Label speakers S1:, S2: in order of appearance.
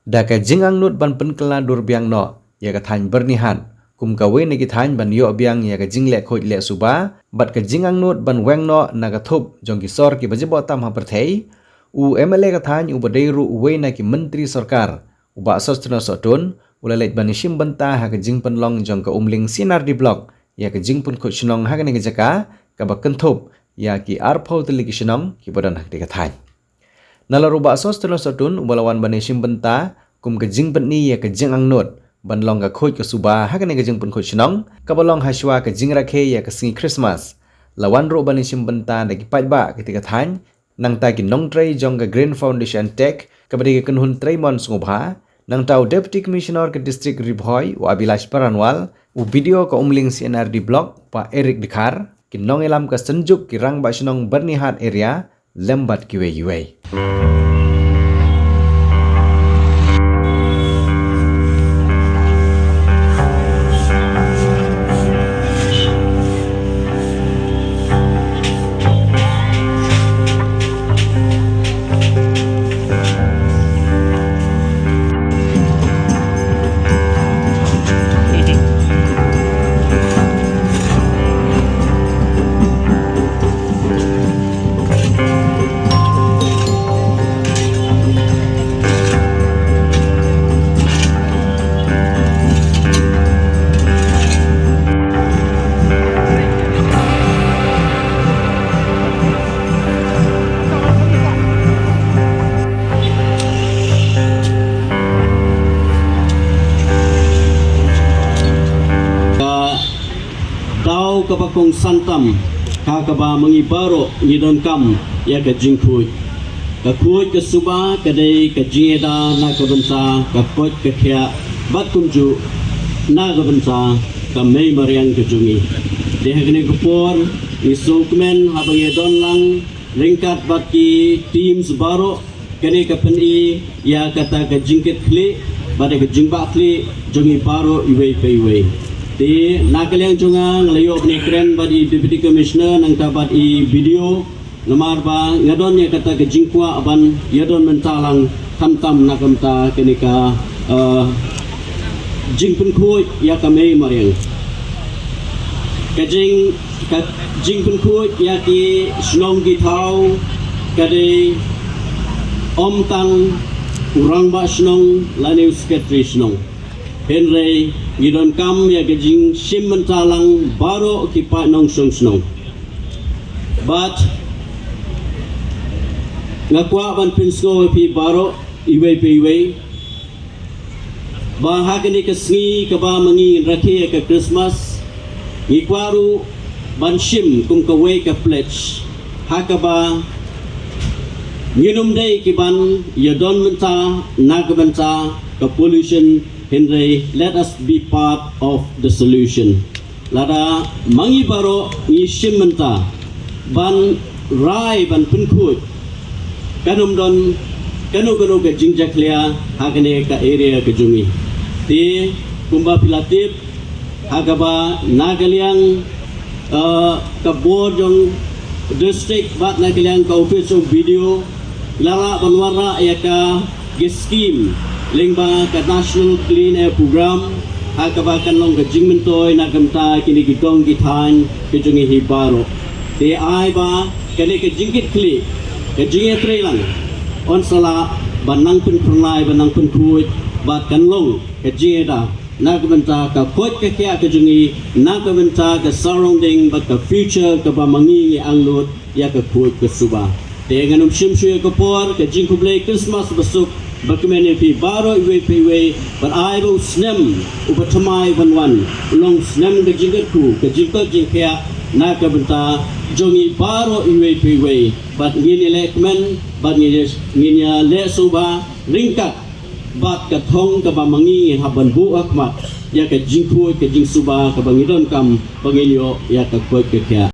S1: Da ka jingang nut ban penkela dur biang no ya ka than bernihan kum ka we ne ki than ban yo biang ya ka jingle khoi le suba bat ka jingang nut ban weng no na ka thup jong ki sor ki bajibo tam ha perthei u MLA ka than u badei ru we na ki menteri sarkar u ba sostna sotun ulalait ban shim banta ha ka jing penlong jong ka umling sinar di blok ya ka jing pun khoi chnong ha ka ne ka jaka ka ba kenthop ya ki arphau teli ki shnong ki bodan ha ka than nalaruba sos terus sotun ubalawan bani simbenta kum ke jing ni ya ke jing angnot ban long ka khoj ke suba ha ke jing pun khoj nong ka balong haswa ke jing rakhe ya ke singi Christmas lawan ro bani simbenta da ki ba ketika than nang ta ki nong trai jong ke Green Foundation Tech ka bari ke kunhun Traimon sungubha nang tau Deputy Commissioner ke District Ribhoi wa Abilash Paranwal u video ka umling CNRD block pa Eric Dikhar ki nong elam ka senjuk ki rang ba shnong bernihat area lembat ki we
S2: kapakong santam kakaba mangibaro ngidon kam ya ka jingkhuj ka khuj ka suba kadai ka jingeda na ka bansa ka koj ka khya bat kumju na ka bansa ka mei mariang ka jungi dehagne kupor ni sokmen habang don lang ringkat bat ki teams baro kane ka pani ya kata ka jingket khli bat ka jingba khli jungi baro iwei peiwei di nakaliang jungang layo ni kren badi Deputy Commissioner nang tabat i video lemar ba ngadon ya kata ke jingkwa aban yadon mentalang khantam nakamta kenika jingpun khoi ya kame mariang kajing ka jingpun khoi ya ki snong ki thau kade om tang urang ba snong lane secretary snong Henry ngidon kam ya gajing sim mentalang baro kipa nong song snong but ngakwa ban pinsko pi baro iwe pe iwe ba hagani ka sngi ka ba mangi rakhe ka Christmas ngikwaru ban sim kum ka we ka pledge hakaba nginum dei ki ban yadon menta nagbanta ka pollution Henry, let us be part of the solution. Lada mangi baro ni shimenta ban rai ban punkut kanum don kanu ke jingjaklia hagane ka area ke jungi ti kumba pilatip hagaba nagaliang ka board jong district bat nagaliang ka office of video lala banwara ya ka scheme lingba ka National Clean Air Program hakabakan long ka jingmentoy na kamta kini gitong githan ke jungi hibaro te ai ba kani ka jingkit kli ka jingi trailang on sala banang pun pernai banang pun kuit bat kanlong ka jingi da na kamta ka kot ka kya ka jungi na kamta ka surrounding bat ka future ka ba mangi ang lut ya ka kuit ka suba te nganum shimshu ka por ka jingkublay Christmas basuk Bakmeni pi baro iwe piwe but I will snem upatamai banwan long snem ke jingku ke jingkot jingkya na ka benta jongi baro iwe piwe but ngini lekmen but ngini le suba ringkat bat ka thong ka bamangi haban bu akmat ya ka jingku ke jing suba ka bangidon kam pangilyo ya ka koi ke kya